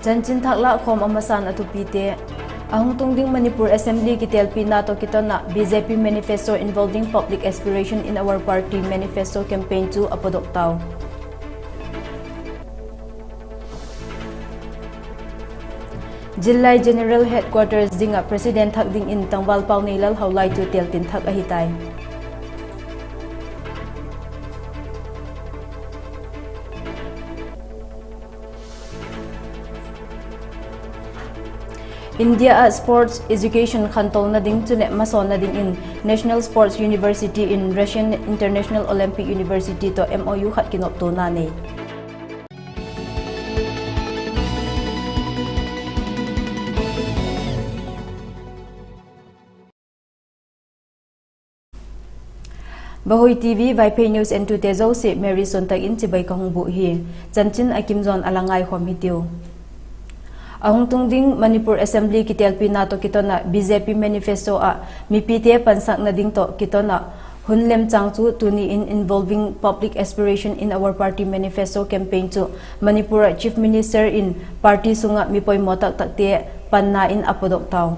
Janchin thakla khom amasan atupite ahung tungding Manipur Assembly kitelpi nato kitona BJP manifesto involving public aspiration in our party manifesto campaign to apodoktaw. Jillai General Headquarters dinga President Thakding in Tangwal Pau Nilal Haulai to Teltin Thak Ahitay. India Sports Education Khantol na ding tune mason na ding in National Sports University in Russian International Olympic University to MOU khat kinopto na ne. Vahui TV Vaiphei News and Tutezo se Mary SUANTAK in Tibay kahungbu hi Janchin Akimzon alangay homitio. Ahung tungding Manipur Assembly kitelpi nato kitona BJP manifesto a mipite pansak na ding to kitona hunlem changchu tuni in involving public aspiration in our party manifesto campaign to Manipur Chief Minister in party sunga mipoy motak takte panna in apodoktaw.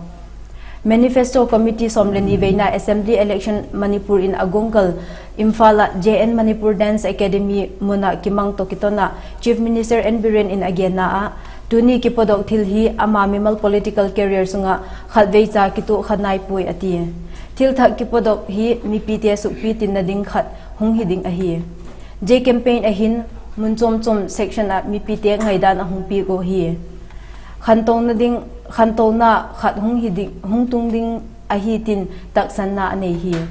Manifesto Committee somleni veina Assembly election Manipur in Agungkal Imphal JN Manipur Dance Academy muna kimang to kitona Chief Minister and Biren in Agena a Tuni kipodok tilhi amamimal political career sunga khatvecha kitu khanai pui ati tiltha kipodok hi mipite supi tin na ding khat hunghi ding ahi je campaign ahin munchom chom section a mipite ngaidan ahung pi go hi khantong na khat hunghi ding hungtung ding ahi tin taksan na anei hi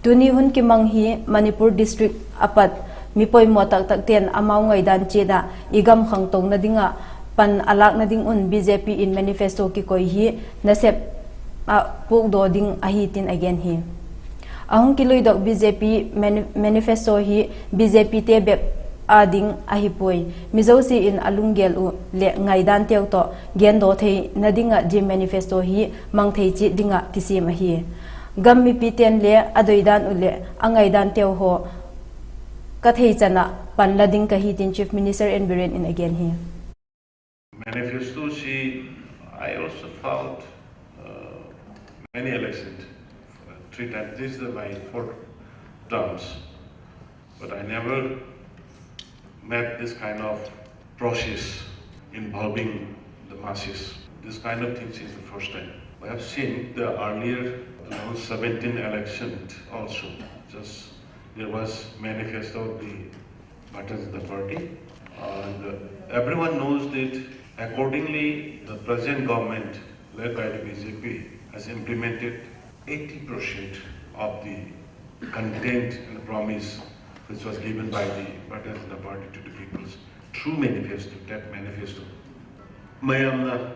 tuni hun kimang hi Manipur district apat mipoi motak takten amaw ngaidan cheda igam khangtong na dinga pan alak na ding un BJP in manifesto ki koi hi nasep puk do ding ahitin again hi ahung kiloi dok BJP manifesto hi BJP te bep ading ahipoi mizosi in alungel u le ngaidan tew to gendo thei nadinga je manifesto hi mangthei chi dinga tisim hi gammi piten le adoidan ule angaidan tew ho kathei chana pan lading kahitin Chief Minister and Biren in again hi Manifesto, I also filed many elections, 3 times. This is my 4th terms, but I never met this kind of process involving the masses. This kind of things is the first time. I have seen the earlier 2017 election also. Just there was manifesto of the parties of the party, and everyone knows that. Accordingly, the present government, led by the BJP, has implemented 80% of the content and promise which was given by the party to the people through manifesto, that manifesto. Mayamna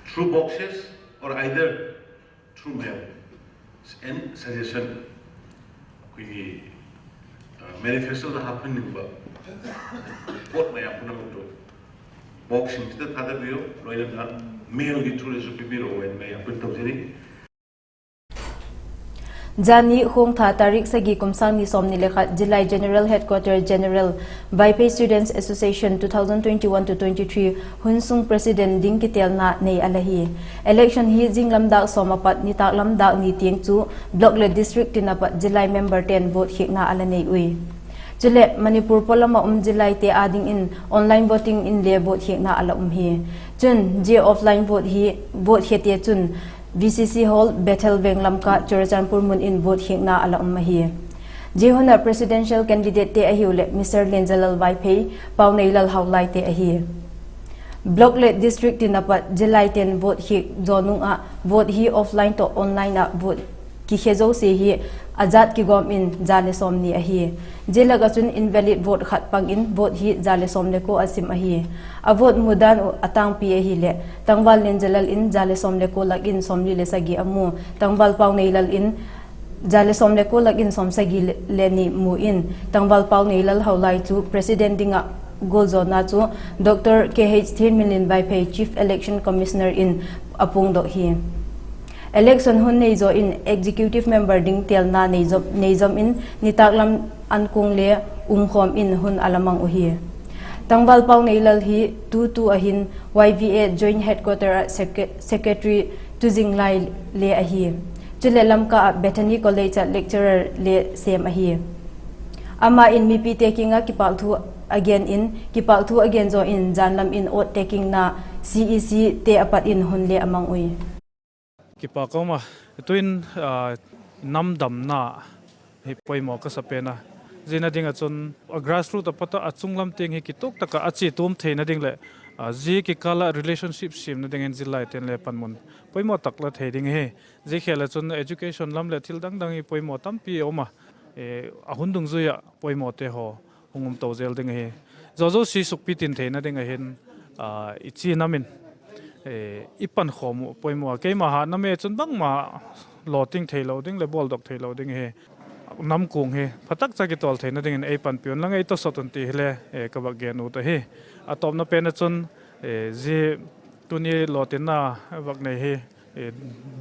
through boxes or either through mail. And suggestion, we manifesto the happening what mayapuna boxing is the other view, mail through the Supibiro and may approve of the Jani Hong Tha Tarik Sagi Kumsang ni Somni Lekhat Jillai General Headquarters General Vaiphei Students Association 2021 to 23 Hunsung President Ding Kitel na nei alahi election hi jing lamdak somapat ni tak lamdak ni tieng chu block le district tinapat Jillai member 10 vote hik na ala nei ui Jule Manipur polama Jillai te ading in online voting in le vote hik na ala hi chun je offline vote he te chun VCC Hall Bethel Venglamka Churachanpur mun in vote hik na ala hi Jehona presidential candidate te ahiule Mr. Lenjalal Vaiphei Paunailal Haulai te ahi block le district tinapat Jillai 10 vote hik zonung a vote hi offline to online a vote ki hezo se hi azat ki gom in jale somni ahi jelaga chun invalid vote khat pang in vote hi jale somne ko asim ahi a vote mudan atang pi ahi le tangwal Lenjalal in jale somne ko lagin somli le sagi amu tangwal Paunailal in jale somne ko lagin somsagi le ni mu in tangwal Paunailal Haulai chu president dinga golzona chu Dr. KH GENMINLIAN Vaiphei Chief Election Commissioner in apung do hi election hun neizo in executive member ding telna neizom in nitaklam ankung le khom in hun alamang uhi Tangbal pau neilal hi tu ahin YVA Joint Headquarter Secretary Tuzing Lai le ahi chule lamka Bethany College lecturer le sem ahi ama in mi pi taking a kipal thu again zo in janlam in ot taking na CEC te apat in hunle amang ui kipa koma tuin nam dam na hi poimo ka sapena zina dinga chon grassroots apata achunglam ting hi kitok taka achi tum theina ding le ji ki kala relationship sim na ding en zilai ten le panmun poimo takla theding he ji khela chon education lam le thil dang dang hi poimo tampi oma ahundung zuya poimo te ho hungum to zel ding he zo si sukpi tin theina ding hen ichi namin ipan khom poimo ke ma ha na me chon bang ma loting thailo ding le bol dok thailo ding he nam kung he phatak cha ki tol theina ding en pan pion lang ei to soton ti hele ka ba gen u ta he atom na pen chon je tuni lotin na bak nei he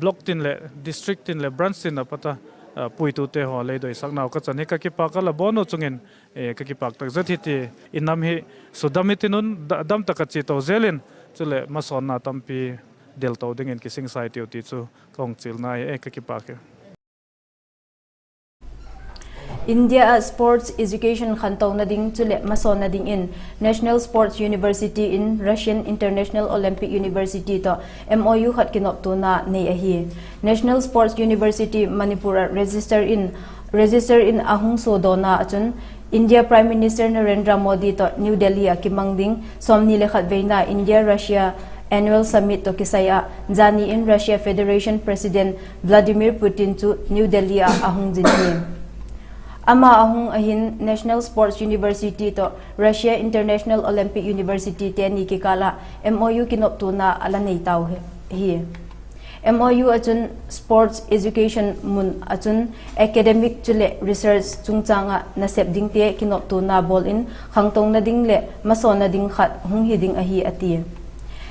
block tin le district tin le branch tin na pata pui tu te ho le doi sak naw ka chani ka ki pa ka la bono chungen ka ki pak tak zathi ti inam hi sudamitinun dam ta ka chi to zelin chule mason na tampi del to ding en ki sing sai ti ti chu kong chil na ka ki pa ke India Sports Education Khantau Nading Chule Mason Nading in National Sports University in Russian International Olympic University to MOU khat kinop to na nei ahi National Sports University Manipur register in ahung so dona achun India Prime Minister Narendra Modi to New Delhi akimangding somni lekhat veina India Russia Annual Summit to Kisaya Jani in Russia Federation President Vladimir Putin to New Delhi ahung jinhi ama ahung ahin National Sports University to Russia International Olympic University te ni ki kala MOU kinop tu na ala nei taw hi MOU achun sports education mun achun academic chule research chungchanga na sepding te kinop tu na bol in khangtong na ding le mason na ding khat hung hi ding ahi ati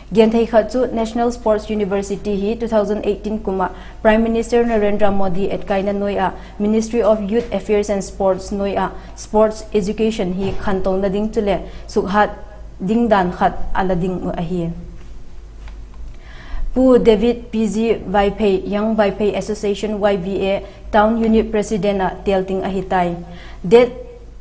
Genthai Khatsu National Sports University hi 2018 kuma Prime Minister Narendra Modi at kaina noia Ministry of Youth Affairs and Sports noia Sports Education hi khantong na ding chule sukhat ding dan khat ala ding ahi Pu David PG Vaiphei Young Vaiphei Association YVA Town Unit President telting ahitai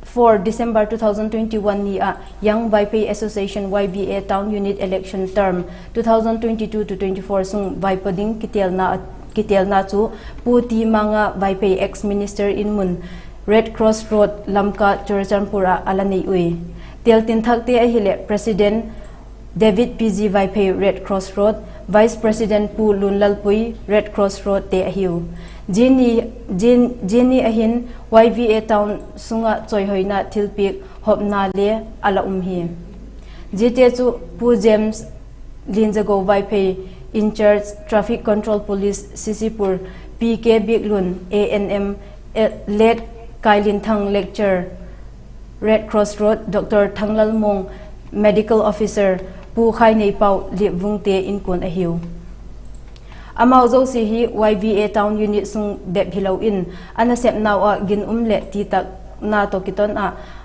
for December 2021 ni Young Vaipei Association YVA Town Unit Election Term 2022 to 24 sung Vaipading kitelna chu puti manga Vaipei ex-minister in mun Red Cross Road Lamka Churachanpura alanei ui teltin thakte ahile President David PG Vaipei Red Cross Road Vice President Pu Lunlalpui Red Cross Road te ahiu Jenny ahin YVA Town sunga choihoina thilpik hopna le ala hi jite chu Pu James Linjago Vaipei in charge Traffic Control Police Sisipur PK Biglun ANM led Kailin Thang lecture Red Cross Road Dr. Thanglal Mong Medical Officer Pu Khai Nei Pau Lipvungte in kun ahiu Amao zo si hi YVA Town Unit sung dep hilau in anasep naw gin le ti tak na to kiton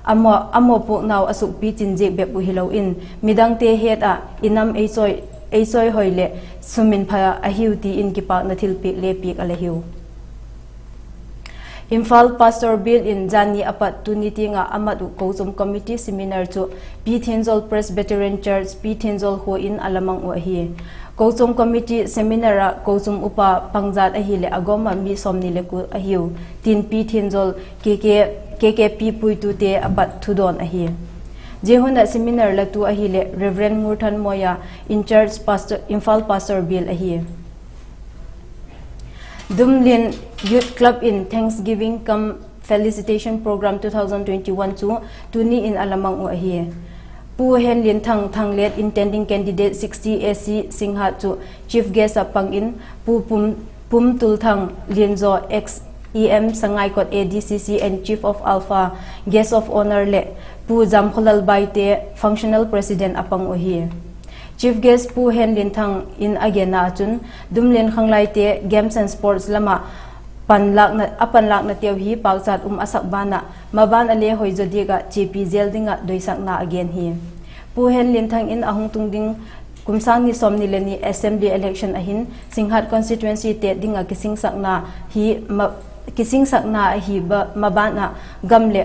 amo pu naw asuk pi chinjek bepu hilau in midang te het inam eisoi hoile sumin pha ahiu ti in kipa na thilpik lepik alahiu Imphal Pastor Bill in Jani apat tuniti nga amatu Kozum Committee Seminar chu P. Thinjol Presbyterian Church P. Thinjol ho in alamang uahi Kozum Committee Seminar Kozum upa pangjat ahile agoma mi somni leku ahiu tin P. Thinjol KKP puitu te apat thudon ahi Jehuna Seminar latu ahile Reverend Murthan Moya in Church Pastor Imphal Pastor Bill ahi Dumlin Youth Club in Thanksgiving Come Felicitation Program 2021 to Tuni in Alamang Uahi. Pu Hen Lin Thang led intending candidate 60 SC Singha to Chief Guest Pangin Pu Pum Tulthang Lienzo ex EM Sangai Kot ADCC and Chief of Alpha Guest of Honor Le Pu Zamkholal Baite Functional President Apang Uhi. Chief Guest Pu Hen Lin Thang in Agena Chun Dumlin Khanglai Te Games and Sports Lama Panlak na teo hi pagsat asak bana maban ale hoi jodiga GP Zeldinga doisak na again hi puhen linthang in ahung tungding kumsang ni somni leni assembly election ahin singhat constituency te dinga kising sakna hi mabana gamle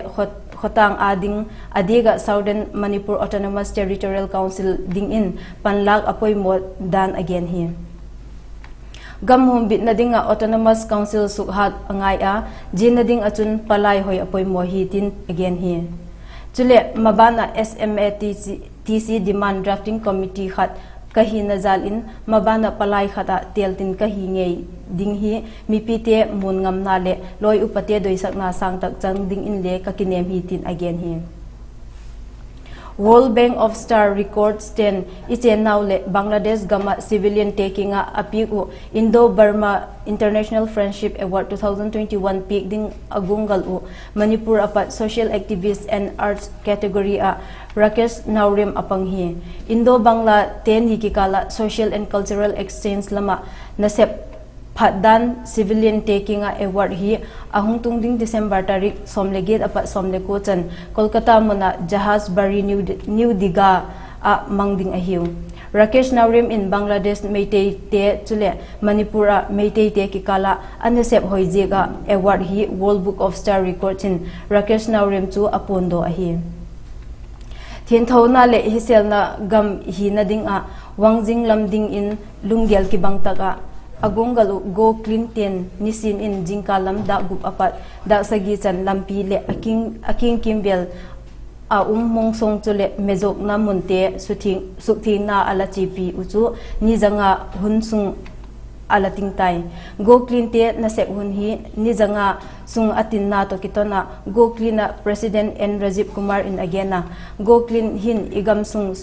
khotang ading adiga Southern Manipur Autonomous Territorial Council ding in panlag apoy mo dan again hi gam hom bit na dinga Autonomous Council sukhat angai a jin na ding achun palai hoi apoy mo hi tin again hi chule mabana SMATC demand drafting committee khat kahi nazal in mabana palai khata teltin kahi ngei ding hi mipite mun ngam na le loi upate doisak na sang tak chang ding in le kakinem hi tin again hi World Bank of Star records 10 ichen now le Bangladesh gama civilian taking a apiku Indo-Burma International Friendship Award 2021 peak ding agungal u Manipur apat social activist and arts category a Rakesh Naurim apanghi Indo-Bangla 10 hikikala social and cultural exchange lama nasep Phadan civilian taking a award hi ahung tungding December tarik somlegit apat somleko chan Kolkata mona jahaz bari new diga a mangding ahiu Rakesh Naurim in Bangladesh Meitei te chule Manipura Meitei te kikala anesep hoijega award hi World Book of Star Records in Rakesh Naurim chu apondo ahi Thien thona le hiselna gam hi nading a wangjing lamding in lungdial ki bangtaka agongalu go clinton nisin in jingkalam da gup apat da sagi chan lampi le aking kimbel a mongsong chule mezok na munte suthing na alachipi uchu ni janga hunsung alating tai go clinton na sek hun hi ni janga sung atin na to kitona go clina president N Rajiv Kumar in agena go clean hin igam sung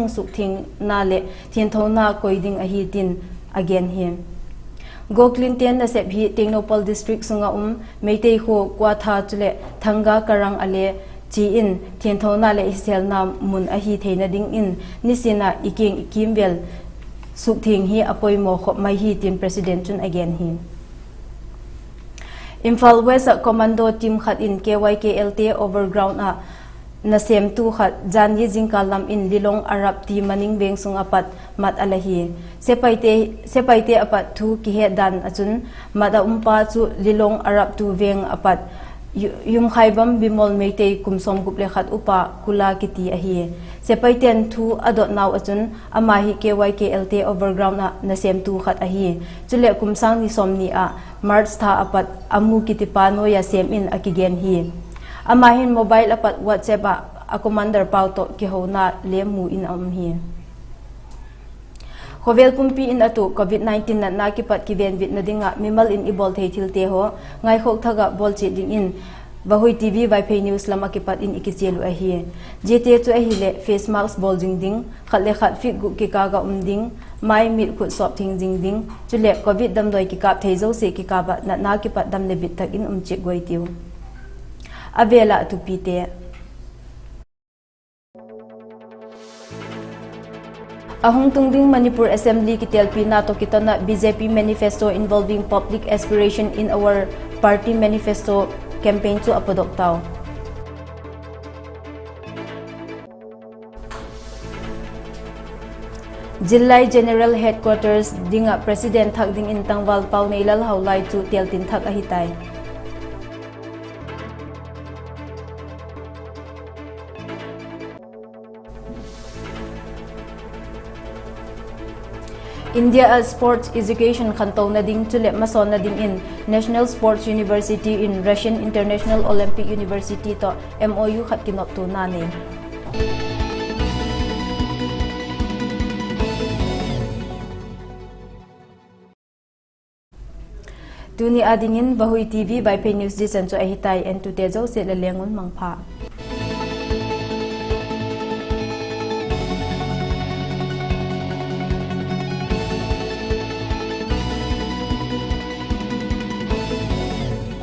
sukhing na le thien thona koiding a hi tin again him go clinton na sep hi Tengnopal district sunga meitei ho kwatha chule thanga karang ale chi in thien thona le isel na mun a hi theina ding in nisina iking kimbel sukhing hi apoi mo kho mai hi tin president chun again him Imphal West commando team khat in KYKLT overground a nasem tu khat janyi jingkalam in Lilong Arab ti maning beng sung apat mat alahi sepaite apat thu ki he dan achun mada umpa chu Lilong Arab tu veng apat yum khaibam bimol meitei kumsom guple khat upa kula kiti ahi sepaiten thu adot naw achun amahi KYKLT overground na nasem tu khat ahi chule kumsang ni somni a march tha apat amu kitipa no ya sem in akigen hi amahin mobile apat WhatsApp a commander pauto ki hona lemu in hi Khovel pumpi in atu COVID-19 na nakipat ki ven bit na dinga mimal in ibol theitil te ho ngai khok thaga bolchi ding in Vahui TV Vaiphei News lama kipat in ikisielu ahi jete chu ahi le face mask bol jing ding khatle khat fit gu ki kaga ding mai mit khut sop thing jing ding chule COVID dam doi ki kap theizo se ki ka ba na nakipat dam le bit thak in che goi tiu Avela tupite Ahung tungding Manipur Assembly kitelpi nato kitana BJP manifesto involving public aspiration in our party manifesto campaign to apodok tao Jillai General Headquarters dinga President thak ding in tangwal pau neilal haulai chu teltin thak ahitai India Sports Education khanto na ding chule mason na ding in National Sports University in Russian International Olympic University to MOU khat kinop tu na ne Tuni adingin Vahui TV Vaiphei News di sancho ahitai en tu tejo se lengun mangpha